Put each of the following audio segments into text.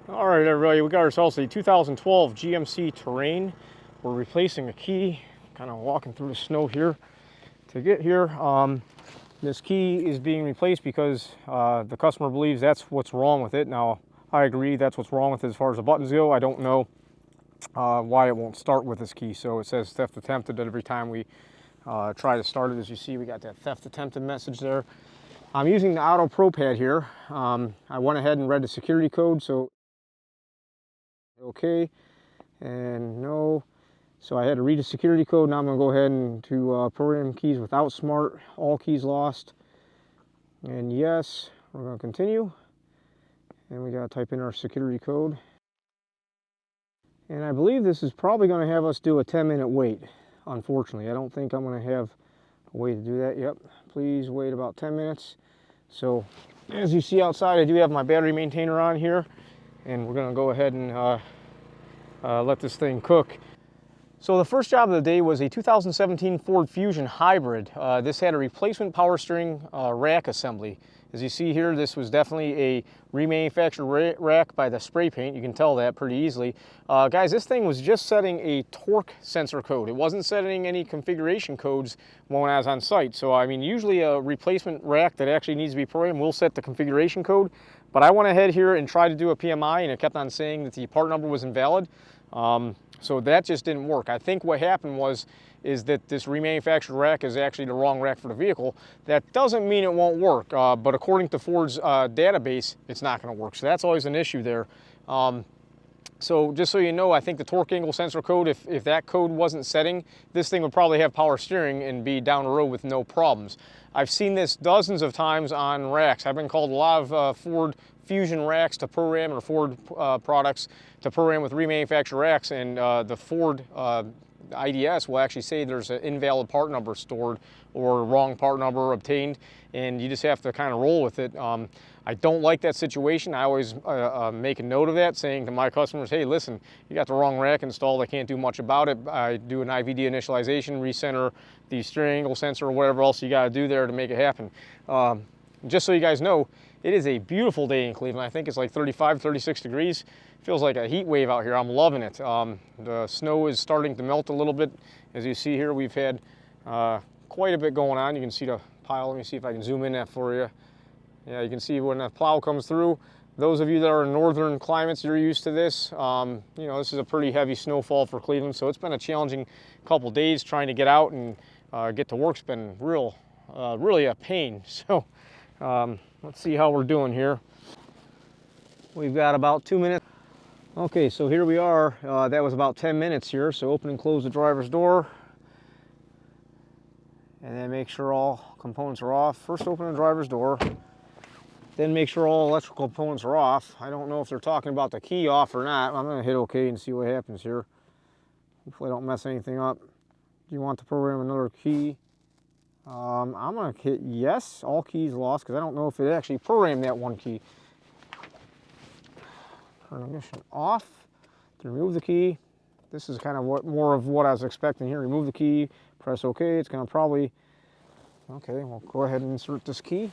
All right, everybody, we got ourselves a 2012 GMC Terrain. We're replacing a key, kind of walking through the snow here to get here. This key is being replaced because the customer believes that's what's wrong with it. Now, I agree that's what's wrong with it as far as the buttons go. I don't know why it won't start with this key. So it says theft attempted every time we try to start it. As you see, we got that theft attempted message there. I'm using the Auto Pro Pad here. I went ahead and read the security code, so okay and no. So I had to read the security code. Now I'm going to go ahead and to program keys without smart, all keys lost, and yes. We're going to continue, and we got to type in our security code, and I believe this is probably going to have us do a 10-minute wait. Unfortunately, I don't think I'm going to have a way to do that. Yep, please wait about 10 minutes. So as you see outside, I do have my battery maintainer on here, and we're going to go ahead and let this thing cook. So the first job of the day was a 2017 Ford Fusion Hybrid. This had a replacement power steering rack assembly. As you see here, this was definitely a remanufactured rack by the spray paint. You can tell that pretty easily. Guys, this thing was just setting a torque sensor code. It wasn't setting any configuration codes when I was on site. So I mean, usually a replacement rack that actually needs to be programmed will set the configuration code. But I went ahead here and tried to do a PMI, and it kept on saying that the part number was invalid. So that just didn't work. I think what happened is that this remanufactured rack is actually the wrong rack for the vehicle. That doesn't mean it won't work, but according to Ford's database, it's not going to work. So that's always an issue there. So just so you know, I think the torque angle sensor code, if that code wasn't setting, this thing would probably have power steering and be down the road with no problems. I've seen this dozens of times on racks. I've been called a lot of Ford Fusion racks to program, or Ford products to program with remanufactured racks, and the Ford IDS will actually say there's an invalid part number stored or wrong part number obtained, and you just have to kind of roll with it. I don't like that situation. I always make a note of that, saying to my customers, hey, listen, you got the wrong rack installed. I can't do much about it. I do an IVD initialization, recenter the steering angle sensor, or whatever else you got to do there to make it happen. Just so you guys know, it is a beautiful day in Cleveland. I think it's like 35, 36 degrees. Feels like a heat wave out here. I'm loving it. The snow is starting to melt a little bit. As you see here, we've had quite a bit going on. You can see the pile. Let me see if I can zoom in that for you. Yeah, you can see when the plow comes through. Those of you that are in northern climates, you're used to this. You know, this is a pretty heavy snowfall for Cleveland, so it's been a challenging couple days trying to get out and get to work's been really a pain. So let's see how we're doing here. We've got about 2 minutes. Okay, so here we are. That was about 10 minutes here. So open and close the driver's door, and then make sure all components are off. First open the driver's door, then make sure all electrical components are off. I don't know if they're talking about the key off or not. I'm gonna hit OK and see what happens here. Hopefully I don't mess anything up. Do you want to program another key? I'm gonna hit yes, all keys lost, because I don't know if it actually programmed that one key. Turn ignition off to remove the key. This is kind of more of what I was expecting here. Remove the key, press OK. It's going to probably, okay, we'll go ahead and insert this key.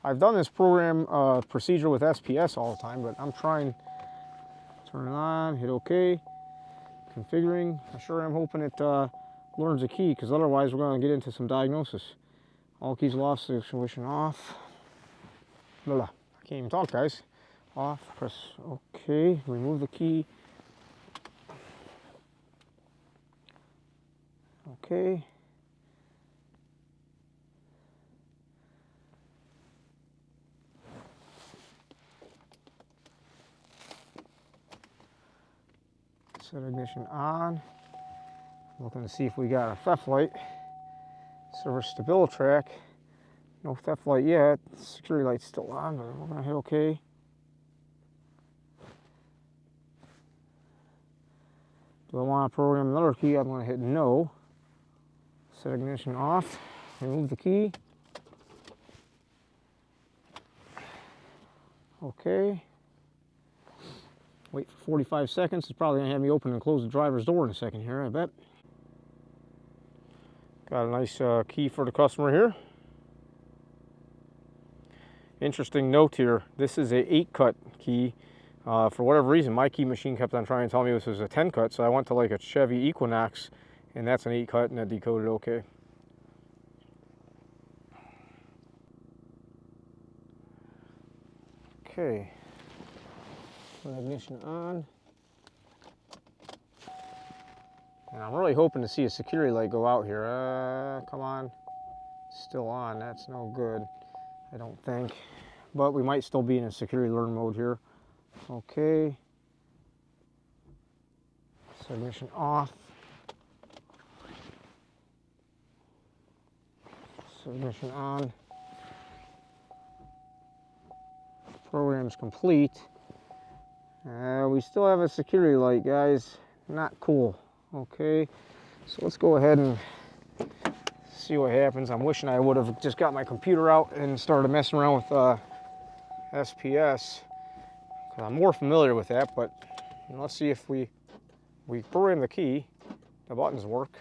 I've done this program procedure with SPS all the time, but I'm trying to turn it on, hit OK. Configuring. I sure am hoping it learns the key, because otherwise we're going to get into some diagnosis. All keys lost, situation off. Blah, blah. I can't even talk, guys. Off, press OK, remove the key. OK. Set ignition on. Looking to see if we got a theft light. Service stability track. No theft light yet. Security light's still on, but we're gonna hit OK. Do I want to program another key? I'm going to hit no. Set ignition off. Remove the key. OK. Wait for 45 seconds. It's probably going to have me open and close the driver's door in a second here, I bet. Got a nice key for the customer here. Interesting note here. This is a 8-cut key. For whatever reason, my key machine kept on trying to tell me this was a 10-cut, so I went to like a Chevy Equinox, and that's an 8-cut, and that decoded okay. Okay, put ignition on. And I'm really hoping to see a security light go out here. Come on. Still on. That's no good, I don't think. But we might still be in a security learn mode here. Okay. So ignition off. So ignition on. Program's complete. We still have a security light, guys. Not cool. Okay. So let's go ahead and see what happens. I'm wishing I would have just got my computer out and started messing around with SPS, because I'm more familiar with that. But let's see if we program the key, the buttons work.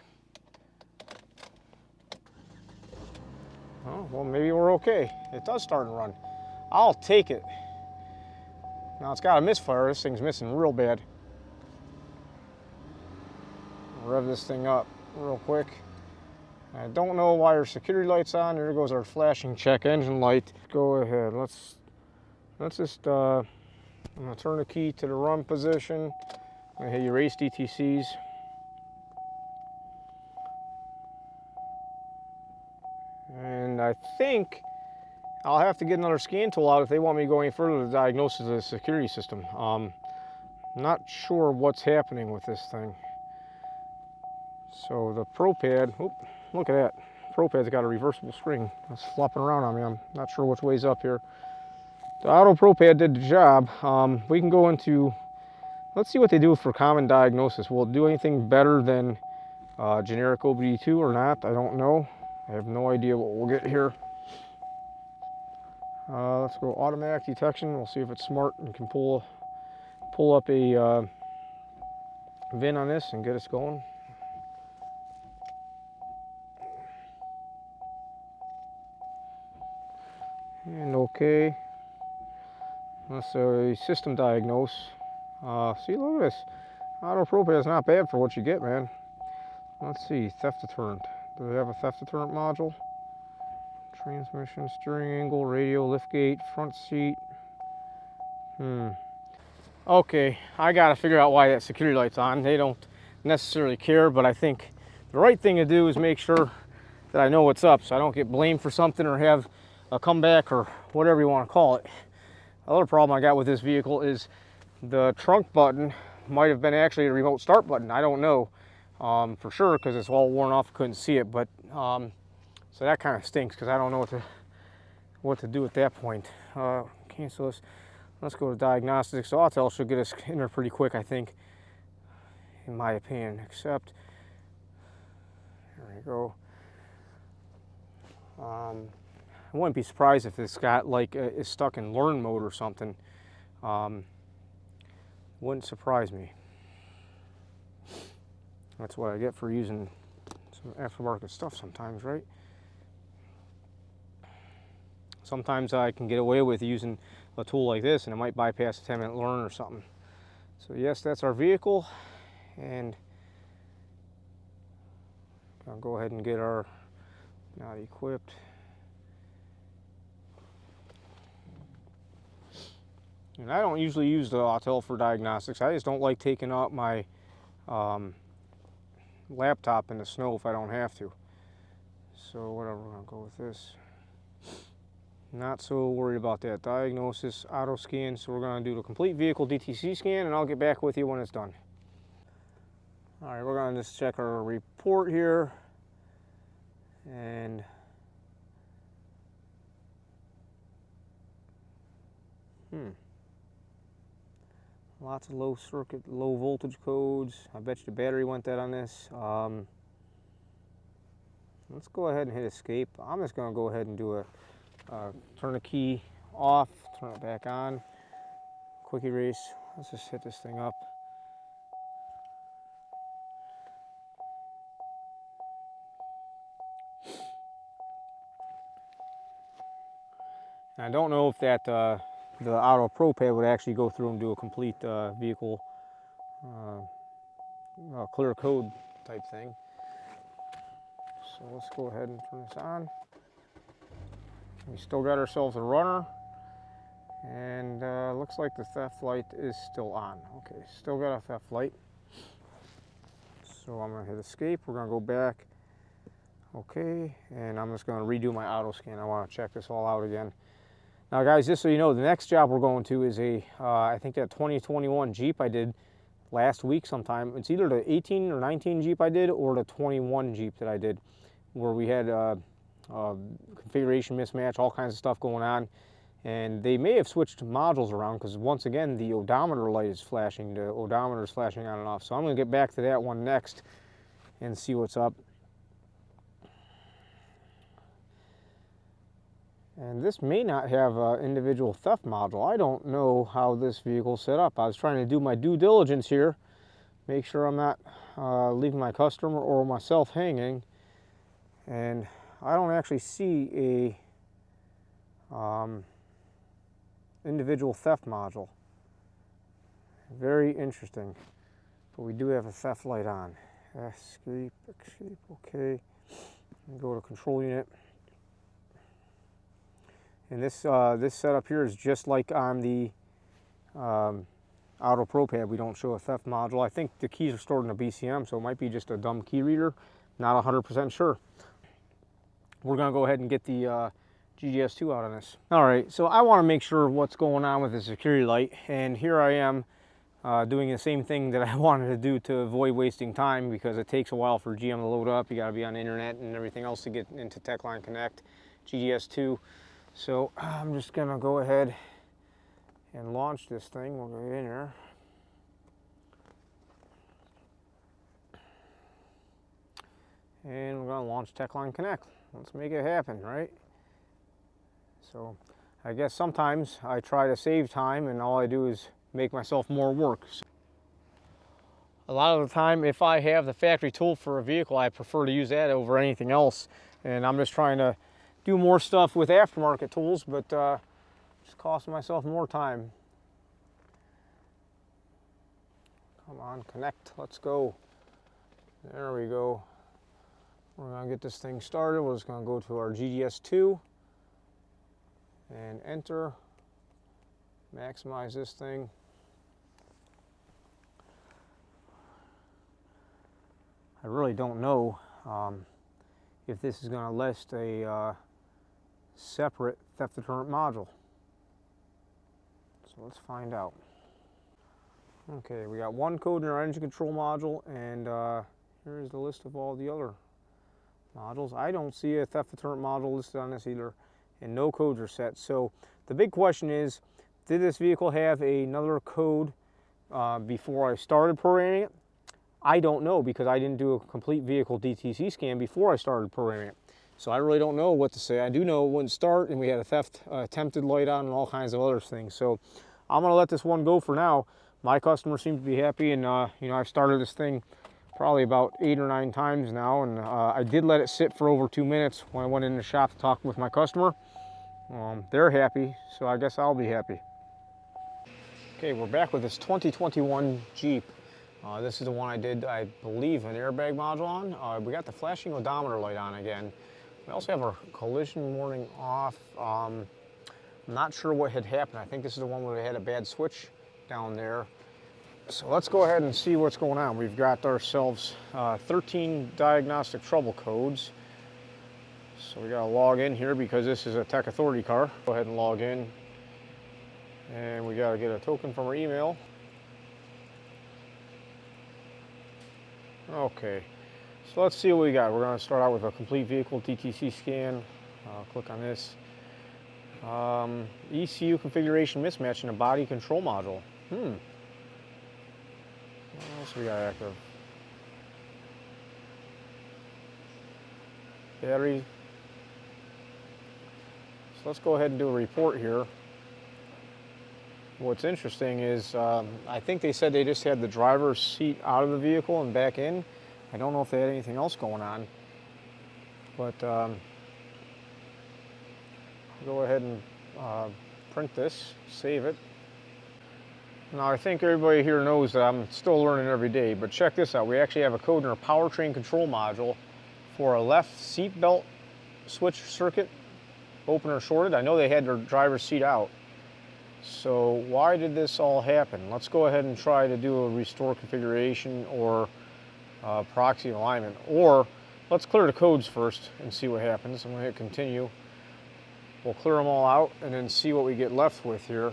Oh, well, maybe we're okay. It does start and run. I'll take it. Now it's got a misfire. This thing's missing real bad. I'll rev this thing up real quick. I don't know why our security light's on. There goes our flashing check engine light. Go ahead. Let's just, I'm gonna turn the key to the run position. I'm gonna hit erase DTCs. And I think I'll have to get another scan tool out if they want me to go any further to diagnose the security system. Not sure what's happening with this thing. So the Pro Pad, look at that. Pro Pad's got a reversible spring. It's flopping around on me. I'm not sure which way's up here. The Auto Pro Pad did the job. We can go into, let's see what they do for common diagnosis. Will it do anything better than generic OBD2 or not? I don't know. I have no idea what we'll get here. Let's go automatic detection. We'll see if it's smart and can pull up a VIN on this and get us going. And okay. Let's say system diagnose. See, look at this. Auto Pro Pad is not bad for what you get, man. Let's see, theft deterrent. Do they have a theft deterrent module? Transmission, steering angle, radio, liftgate, front seat. Okay, I gotta figure out why that security light's on. They don't necessarily care, but I think the right thing to do is make sure that I know what's up so I don't get blamed for something or have a comeback or whatever you want to call it. Another problem I got with this vehicle is the trunk button might have been actually a remote start button. I don't know for sure because it's all worn off. I couldn't see it, but so that kind of stinks because I don't know what to do at that point. Cancel this. Let's go to Diagnostic. So Autel should get us in there pretty quick, I think, in my opinion. Accept. There we go. I wouldn't be surprised if this got like is stuck in learn mode or something. Wouldn't surprise me. That's what I get for using some aftermarket stuff sometimes, right? Sometimes I can get away with using a tool like this and it might bypass a 10-minute learn or something. So yes, that's our vehicle, and I'll go ahead and get our not equipped. And I don't usually use the Autel for diagnostics. I just don't like taking out my laptop in the snow if I don't have to. So whatever, we're gonna go with this. Not so worried about that. Diagnosis, auto scan. So we're gonna do the complete vehicle DTC scan and I'll get back with you when it's done. All right, we're gonna just check our report here. And lots of low circuit, low voltage codes. I bet you the battery went dead on this. Let's go ahead and hit escape. I'm just gonna go ahead and do a turn the key off, turn it back on, quick erase. Let's just hit this thing up. And I don't know if that the Auto Pro pad would actually go through and do a complete vehicle clear code type thing. So let's go ahead and turn this on. We still got ourselves a runner, and looks like the theft light is still on. Okay, still got a theft light. So I'm gonna hit escape. We're gonna go back. Okay, and I'm just gonna redo my auto scan. I wanna check this all out again. Now guys, just so you know, the next job we're going to is a, I think that 2021 Jeep I did last week sometime. It's either the 18 or 19 Jeep I did or the 21 Jeep that I did, where we had configuration mismatch, all kinds of stuff going on. And they may have switched modules around because once again, the odometer light is flashing. The odometer is flashing on and off. So I'm gonna get back to that one next and see what's up. And this may not have an individual theft module. I don't know how this vehicle's set up. I was trying to do my due diligence here, make sure I'm not leaving my customer or myself hanging. And I don't actually see a individual theft module. Very interesting. But we do have a theft light on. Escape, okay. Go to control unit. And this this setup here is just like on the Auto Pro pad. We don't show a theft module. I think the keys are stored in a BCM, so it might be just a dumb key reader. Not 100% sure. We're gonna go ahead and get the GGS2 out on this. All right, so I wanna make sure what's going on with the security light, and here I am doing the same thing that I wanted to do to avoid wasting time, because it takes a while for GM to load up. You gotta be on the internet and everything else to get into TechLine Connect, GGS2. So I'm just gonna go ahead and launch this thing. We'll go in here. And we're gonna launch TechLine Connect. Let's make it happen, right? So I guess sometimes I try to save time and all I do is make myself more work. A lot of the time, if I have the factory tool for a vehicle, I prefer to use that over anything else. And I'm just trying to do more stuff with aftermarket tools, but just costing myself more time. Come on, connect, let's go. There we go. We're gonna get this thing started. We're just gonna go to our GGS2 and enter, maximize this thing. I really don't know if this is gonna list a separate theft deterrent module. So let's find out. Okay, we got one code in our engine control module, and here's the list of all the other modules. I don't see a theft deterrent module listed on this either, and no codes are set. So the big question is, did this vehicle have another code before I started programming it? I don't know, because I didn't do a complete vehicle DTC scan before I started programming it. So I really don't know what to say. I do know it wouldn't start, and we had a theft attempted light on and all kinds of other things. So I'm gonna let this one go for now. My customer seems to be happy, and you know, I've started this thing probably about 8 or 9 times now, and I did let it sit for over 2 minutes when I went in the shop to talk with my customer. They're happy, so I guess I'll be happy. Okay, we're back with this 2021 Jeep. This is the one I did, I believe, an airbag module on. We got the flashing odometer light on again. We also have our collision warning off. I'm not sure what had happened. I think this is the one where they had a bad switch down there. So let's go ahead and see what's going on. We've got ourselves 13 diagnostic trouble codes. So we gotta log in here because this is a Tech Authority car. Go ahead and log in. And we gotta get a token from our email. Okay, so let's see what we got. We're going to start out with a complete vehicle DTC scan. Click on this. ECU configuration mismatch in a body control module. What else we got active? Battery. So let's go ahead and do a report here. What's interesting is I think they said they just had the driver's seat out of the vehicle and back in. I don't know if they had anything else going on, but go ahead and print this, save it. Now I think everybody here knows that I'm still learning every day, but check this out. We actually have a code in our powertrain control module for a left seat belt switch circuit, open or shorted. I know they had their driver's seat out. So why did this all happen? Let's go ahead and try to do a restore configuration or proxy alignment. Or let's clear the codes first and see what happens. I'm going to hit continue. We'll clear them all out and then see what we get left with here.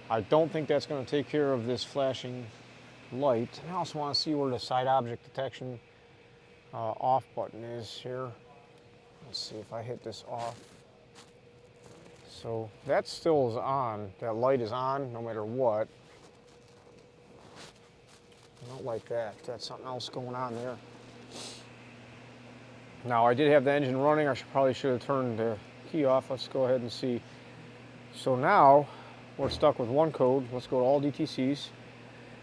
I don't think that's going to take care of this flashing light. I also want to see where the side object detection off button is here. Let's see if I hit this off. So that still is on. That light is on no matter what. I don't like that. That's something else going on there. Now I did have the engine running. I probably should have turned the key off. Let's go ahead and see. So now we're stuck with one code. Let's go to all DTCs.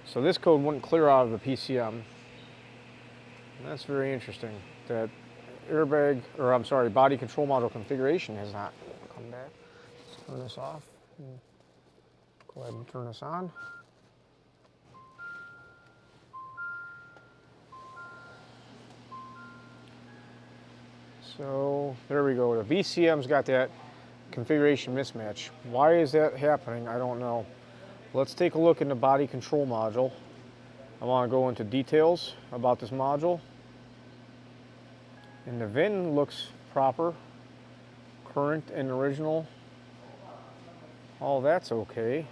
So this code wouldn't clear out of the PCM. And that's very interesting. That airbag, or I'm sorry, body control module configuration has not come back. Let's turn this off. And go ahead and turn this on. So there we go. The VCM's got that configuration mismatch. Why is that happening? I don't know. Let's take a look in the body control module. I want to go into details about this module. And the VIN looks proper. Current and original. All that's okay.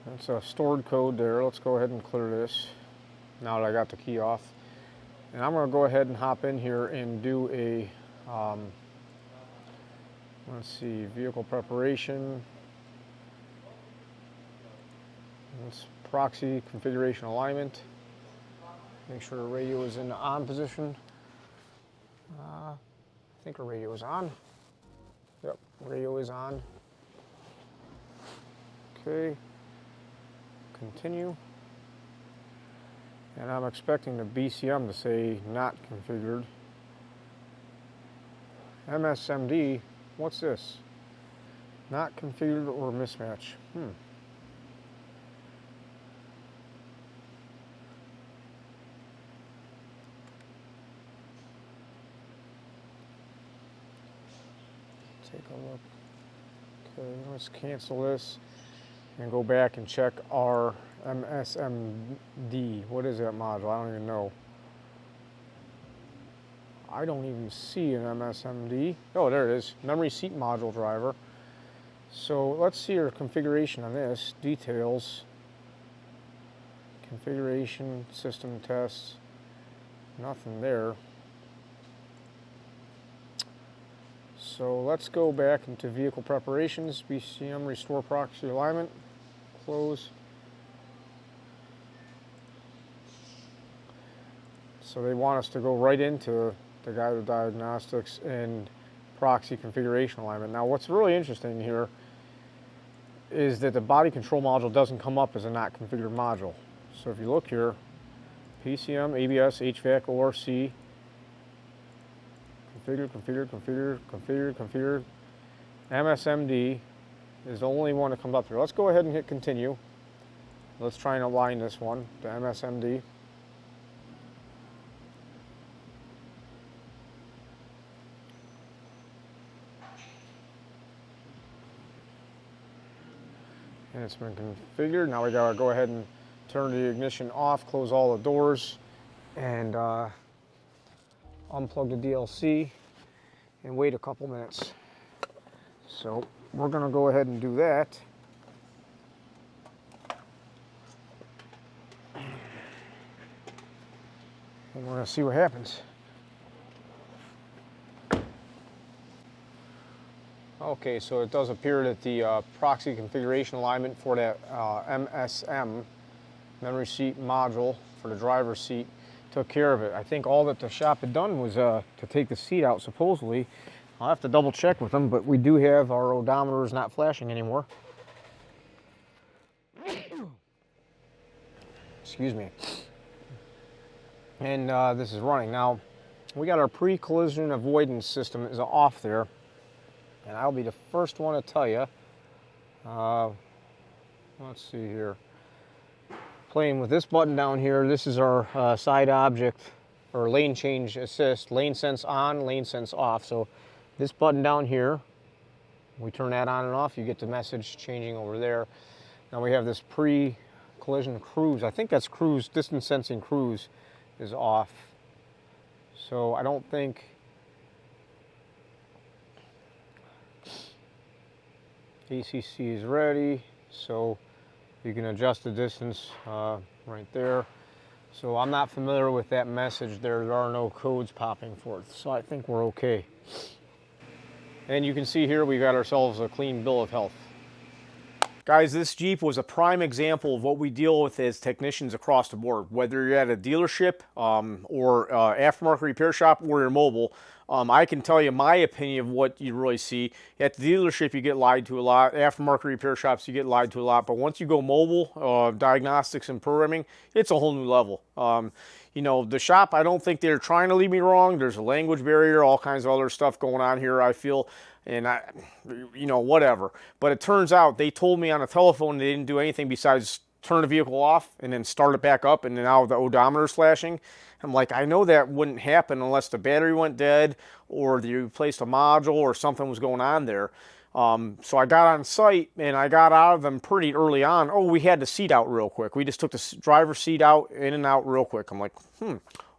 That's a stored code there. Let's go ahead and clear this now that I got the key off. And I'm going to go ahead and hop in here and do a, let's see, vehicle preparation. Let's proxy configuration alignment. Make sure the radio is in the on position. I think our radio is on. Yep, radio is on. Okay. Continue. And I'm expecting the BCM to say not configured. MSMD, what's this? Not configured or mismatch. Take a look. Okay, let's cancel this and go back and check our MSMD. What is that module? I don't even know. I don't even see an MSMD. Oh, there it is. Memory seat module driver. So let's see our configuration on this. Details. Configuration, system tests. Nothing there. So let's go back into vehicle preparations, BCM, restore proxy alignment, close. So they want us to go right into the guide with diagnostics and proxy configuration alignment. Now what's really interesting here is that the body control module doesn't come up as a not configured module. So if you look here, PCM, ABS, HVAC, ORC, configured. MSMD is the only one that comes up here. Let's go ahead and hit continue. Let's try and align this one, the MSMD. And it's been configured. Now we gotta go ahead and turn the ignition off, close all the doors, and unplug the DLC and wait a couple minutes. So we're going to go ahead and do that. And we're going to see what happens. Okay, so it does appear that the proxy configuration alignment for that MSM, memory seat module for the driver's seat, took care of it. I think all that the shop had done was to take the seat out, supposedly. I'll have to double check with them, but we do have our odometers not flashing anymore. Excuse me. And this is running. Now, we got our pre-collision avoidance system is off there. And I'll be the first one to tell you. Let's see here. Playing with this button down here, this is our side object, or lane change assist, lane sense on, lane sense off. So this button down here, we turn that on and off, you get the message changing over there. Now we have this pre-collision cruise. I think that's cruise, distance sensing cruise is off. So I don't think, ACC is ready, so you can adjust the distance right there. So I'm not familiar with that message. There are no codes popping forth, so I think we're okay. And you can see here we got ourselves a clean bill of health. Guys, this Jeep was a prime example of what we deal with as technicians across the board. Whether you're at a dealership or aftermarket repair shop or you're mobile, I can tell you my opinion of what you really see. At the dealership, you get lied to a lot. Aftermarket repair shops, you get lied to a lot. But once you go mobile, diagnostics and programming, it's a whole new level. You know, the shop, I don't think they're trying to lead me wrong. There's a language barrier, all kinds of other stuff going on here, I feel. And you know, whatever. But it turns out they told me on the telephone they didn't do anything besides turn the vehicle off and then start it back up, and now the odometer's flashing. I'm like, I know that wouldn't happen unless the battery went dead or they replaced a module or something was going on there. So I got on site and I got out of them pretty early on. Oh, we had the seat out real quick. We just took the driver's seat out, in and out real quick. I'm like,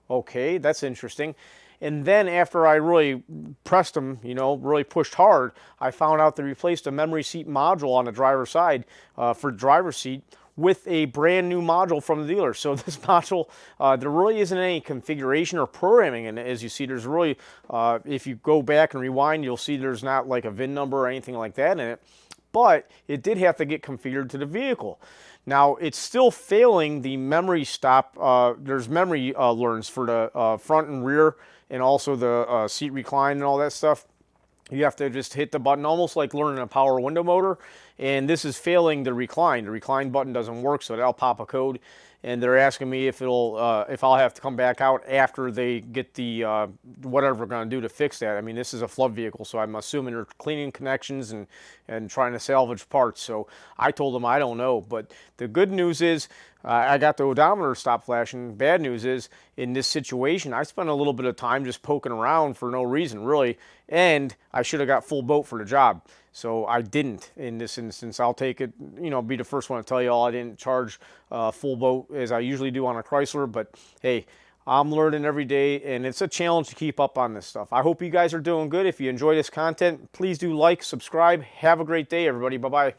okay, that's interesting. And then after I really pressed them, you know, really pushed hard, I found out they replaced a memory seat module on the driver's side for the driver's seat with a brand new module from the dealer. So this module, there really isn't any configuration or programming in it. As you see, there's really, if you go back and rewind, you'll see there's not like a VIN number or anything like that in it. But it did have to get configured to the vehicle. Now, it's still failing the memory stop. There's memory learns for the front and rear, and also the seat recline and all that stuff. You have to just hit the button, almost like learning a power window motor. And this is failing the recline. The recline button doesn't work, so that'll pop a code. And they're asking me if I'll have to come back out after they get the whatever we're going to do to fix that. I mean, this is a flood vehicle, so I'm assuming they're cleaning connections and trying to salvage parts. So I told them I don't know. But the good news is I got the odometer stop flashing. Bad news is, in this situation, I spent a little bit of time just poking around for no reason, really. And I should have got full boat for the job. So I didn't in this instance. I'll take it, you know, be the first one to tell you all I didn't charge full boat as I usually do on a Chrysler. But hey, I'm learning every day, and it's a challenge to keep up on this stuff. I hope you guys are doing good. If you enjoy this content, please do like, subscribe. Have a great day, everybody. Bye-bye.